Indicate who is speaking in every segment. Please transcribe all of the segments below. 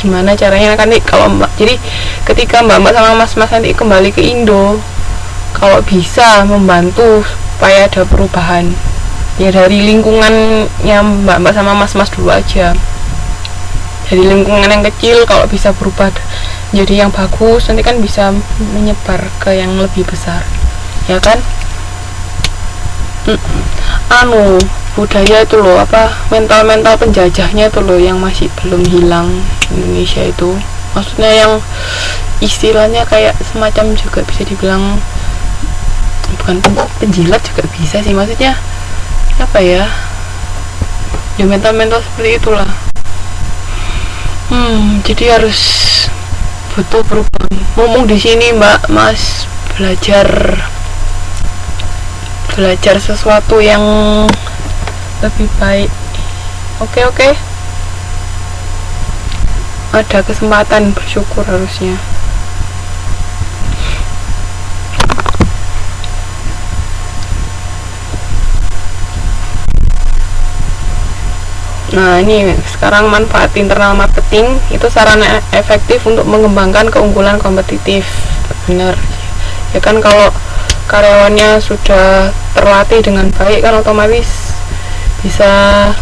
Speaker 1: gimana caranya kan nih kalau jadi ketika mbak-mbak sama mas-mas nanti kembali ke Indo, kalau bisa membantu supaya ada perubahan ya dari lingkungannya mbak-mbak sama mas-mas dulu aja, dari lingkungan yang kecil kalau bisa berubah jadi yang bagus nanti kan bisa menyebar ke yang lebih besar ya kan. Budaya itu loh, mental penjajahnya itu loh yang masih belum hilang Indonesia itu, maksudnya yang istilahnya kayak semacam juga bisa dibilang bukan penjilat juga bisa sih, maksudnya ya mental seperti itulah. Jadi harus butuh perubahan. Ngomong di sini mbak mas belajar sesuatu yang lebih baik. Oke. Ada kesempatan, bersyukur harusnya. Nah ini sekarang manfaat internal marketing itu sarana efektif untuk mengembangkan keunggulan kompetitif. Benar ya kan, kalau karyawannya sudah terlatih dengan baik kan otomatis bisa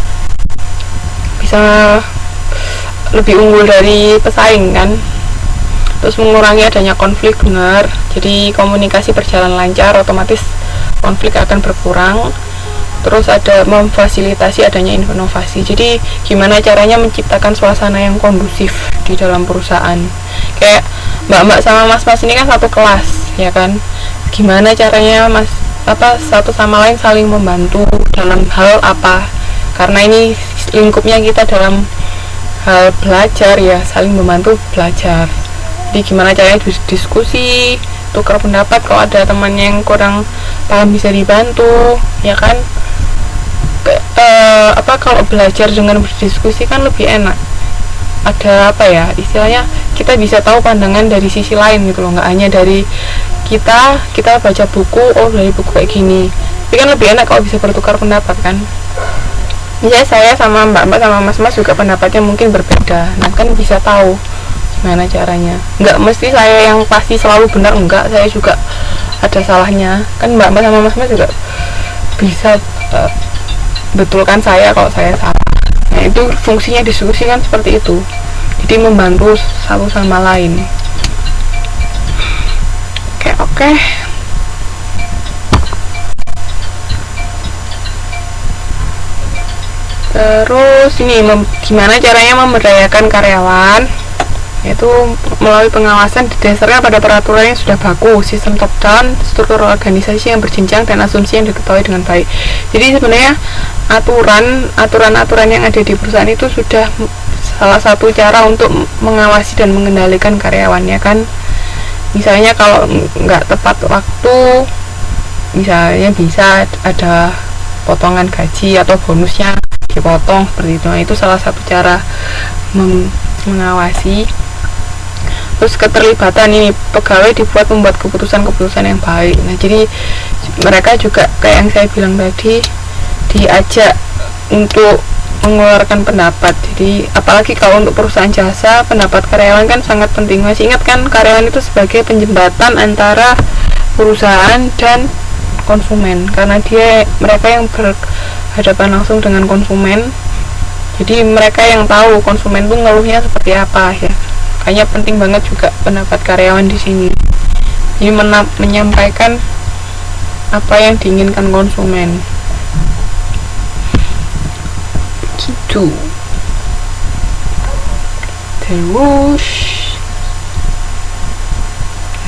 Speaker 1: lebih unggul dari pesaing kan, terus mengurangi adanya konflik. Benar, jadi komunikasi berjalan lancar, otomatis konflik akan berkurang, terus ada memfasilitasi adanya inovasi. Jadi gimana caranya menciptakan suasana yang kondusif di dalam perusahaan, kayak mbak-mbak sama mas-mas ini kan satu kelas ya kan, gimana caranya satu sama lain saling membantu dalam hal apa, karena ini lingkupnya kita dalam hal belajar ya, saling membantu belajar. Jadi gimana caranya diskusi, tukar pendapat, kalau ada temannya yang kurang paham bisa dibantu ya kan. Kalau belajar dengan berdiskusi kan lebih enak, ada istilahnya kita bisa tahu pandangan dari sisi lain gitu loh, nggak hanya dari kita baca buku, dari buku kayak gini, tapi kan lebih enak kalau bisa bertukar pendapat kan. Ya saya sama mbak-mbak sama mas-mas juga pendapatnya mungkin berbeda, nah kan bisa tahu gimana caranya. Nggak mesti saya yang pasti selalu benar, enggak, saya juga ada salahnya kan. Mbak-mbak sama mas-mas juga bisa betulkan saya kalau saya salah. Nah itu fungsinya diskusi kan seperti itu, jadi membantu satu sama lain. Oke. Terus ini gimana caranya memberdayakan karyawan, yaitu melalui pengawasan didasarkan pada peraturan yang sudah baku, sistem top down, struktur organisasi yang berjenjang, dan asumsi yang diketahui dengan baik. Jadi sebenarnya aturan-aturan yang ada di perusahaan itu sudah salah satu cara untuk mengawasi dan mengendalikan karyawannya kan. Misalnya kalau nggak tepat waktu, misalnya bisa ada potongan gaji atau bonusnya dipotong seperti itu. Nah, itu salah satu cara mengawasi. Terus keterlibatan ini, pegawai membuat keputusan-keputusan yang baik. Nah jadi mereka juga kayak yang saya bilang tadi, diajak untuk mengeluarkan pendapat. Jadi apalagi kalau untuk perusahaan jasa, pendapat karyawan kan sangat penting. Masih ingat kan, karyawan itu sebagai penjembatan antara perusahaan dan konsumen, karena mereka yang berhadapan langsung dengan konsumen. Jadi mereka yang tahu konsumen tuh ngeluhnya seperti apa ya. Makanya penting banget juga pendapat karyawan di sini. Jadi menyampaikan apa yang diinginkan konsumen. Gitu. Terus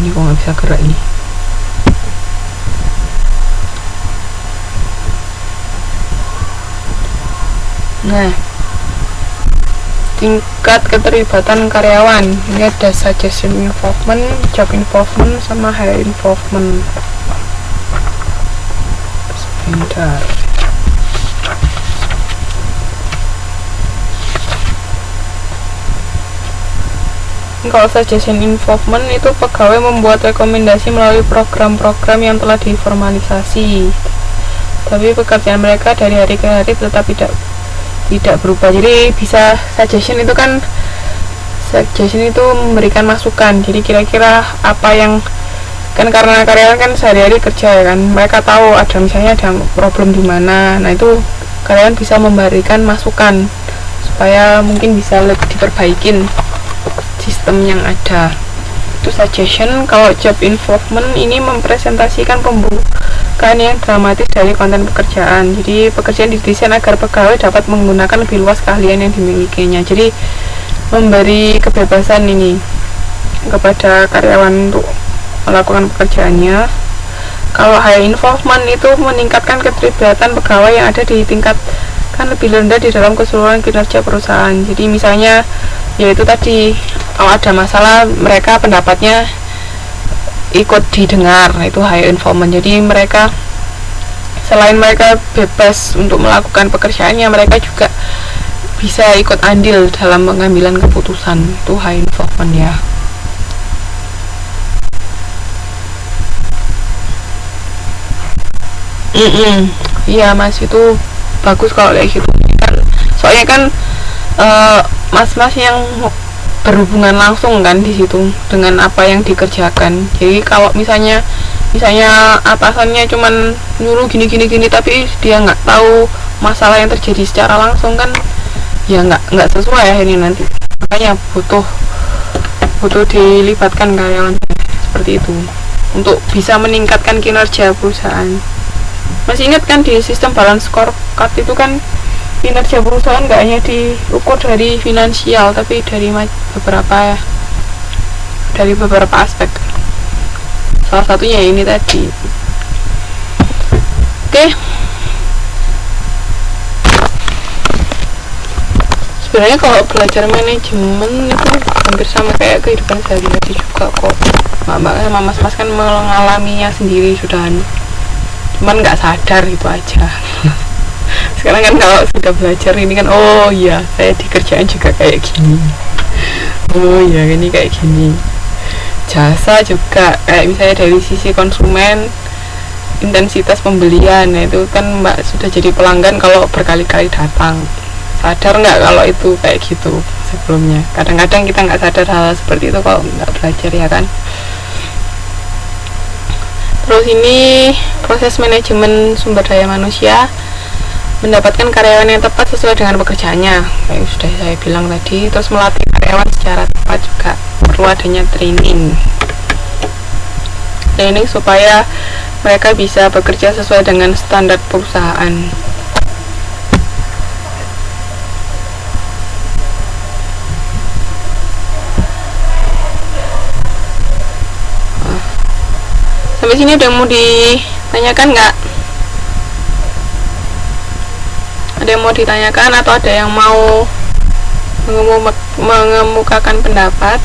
Speaker 1: ini kok nggak bisa gerak ini. Nah, tingkat keterlibatan karyawan ini ada suggestion involvement, job involvement, sama hire involvement. Sebentar. Kalau suggestion involvement itu pegawai membuat rekomendasi melalui program-program yang telah diformalisasi, tapi pekerjaan mereka dari hari ke hari tetap tidak berubah. Jadi bisa suggestion itu kan Suggestion itu memberikan masukan, jadi kira-kira apa yang, kan karena karyawan kan sehari-hari kerja ya kan, mereka tahu ada misalnya ada problem di mana, nah itu karyawan bisa memberikan masukan supaya mungkin bisa lebih diperbaikin sistem yang ada. Itu suggestion. Kalau job involvement ini mempresentasikan pembukaan yang dramatis dari konten pekerjaan. Jadi pekerjaan didesain agar pegawai dapat menggunakan lebih luas keahlian yang dimilikinya. Jadi memberi kebebasan ini kepada karyawan untuk melakukan pekerjaannya. Kalau high involvement itu meningkatkan keterlibatan pegawai yang ada di tingkat kan lebih rendah di dalam keseluruhan kinerja perusahaan. Jadi misalnya yaitu tadi, kalau ada masalah mereka pendapatnya ikut didengar, itu high involvement. Jadi mereka selain mereka bebas untuk melakukan pekerjaannya, mereka juga bisa ikut andil dalam pengambilan keputusan. Itu high involvement ya. Iya mas, itu bagus kalau kayak gitu kan, soalnya kan mas-mas yang berhubungan langsung kan di situ dengan apa yang dikerjakan. Jadi kalau misalnya atasannya cuman nyuruh gini tapi dia nggak tahu masalah yang terjadi secara langsung, kan ya nggak sesuai ya ini nanti. Makanya butuh dilibatkan karyawan seperti itu untuk bisa meningkatkan kinerja perusahaan. Masih ingat kan di sistem balance scorecard itu kan kinerja perusahaan nggak hanya diukur dari finansial, tapi dari beberapa aspek. Salah satunya ini tadi. Oke. Sebenarnya kalau belajar manajemen itu hampir sama kayak kehidupan sehari-hari juga kok. Mbak sama mas-mas kan mengalaminya sendiri sudah, cuman nggak sadar itu aja. Sekarang kan kalau sudah belajar ini kan, oh iya saya di kerjaan juga kayak gini, oh iya ini kayak gini. Jasa juga kayak misalnya dari sisi konsumen, intensitas pembelian, nah itu kan mbak sudah jadi pelanggan kalau berkali-kali datang. Sadar nggak kalau itu kayak gitu sebelumnya? Kadang-kadang kita nggak sadar hal seperti itu kalau nggak belajar ya kan. Terus ini proses manajemen sumber daya manusia, mendapatkan karyawan yang tepat sesuai dengan pekerjaannya, kayak sudah saya bilang tadi. Terus melatih karyawan secara tepat juga perlu adanya training supaya mereka bisa bekerja sesuai dengan standar perusahaan. Sampai sini ada yang mau ditanyakan nggak? Ada yang mau ditanyakan atau ada yang mau mengemukakan pendapat?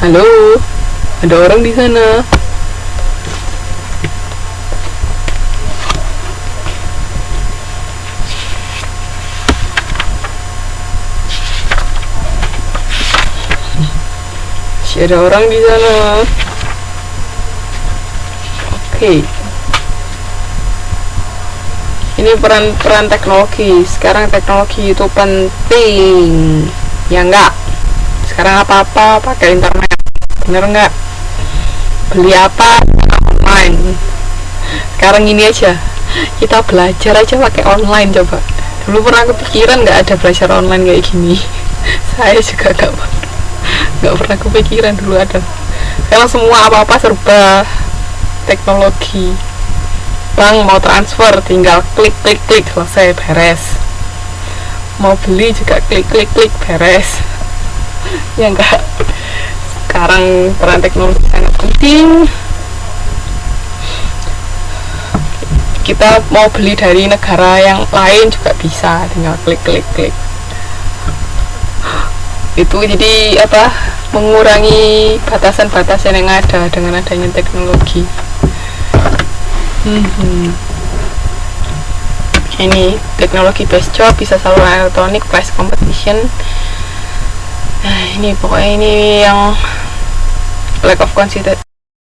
Speaker 1: Halo, ada orang di sana? Ada orang di sana. Oke. Ini peran teknologi. Sekarang teknologi itu penting, ya enggak? Sekarang apa-apa pakai internet, bener enggak? Beli apa online. Sekarang ini aja, kita belajar aja pakai online coba. Dulu pernah kepikiran nggak ada belajar online kayak gini? Saya juga nggak pernah kepikiran dulu ada. Sekarang semua apa-apa serba teknologi. Bang mau transfer tinggal klik selesai, beres. Mau beli juga klik beres. Ya enggak. Sekarang peran teknologi sangat penting. Kita mau beli dari negara yang lain juga bisa, tinggal klik. Itu jadi mengurangi batasan-batasan yang ada dengan adanya teknologi. Ini teknologi based job, bisa saluran elektronik, price competition. Nah ini pokoknya ini yang lack of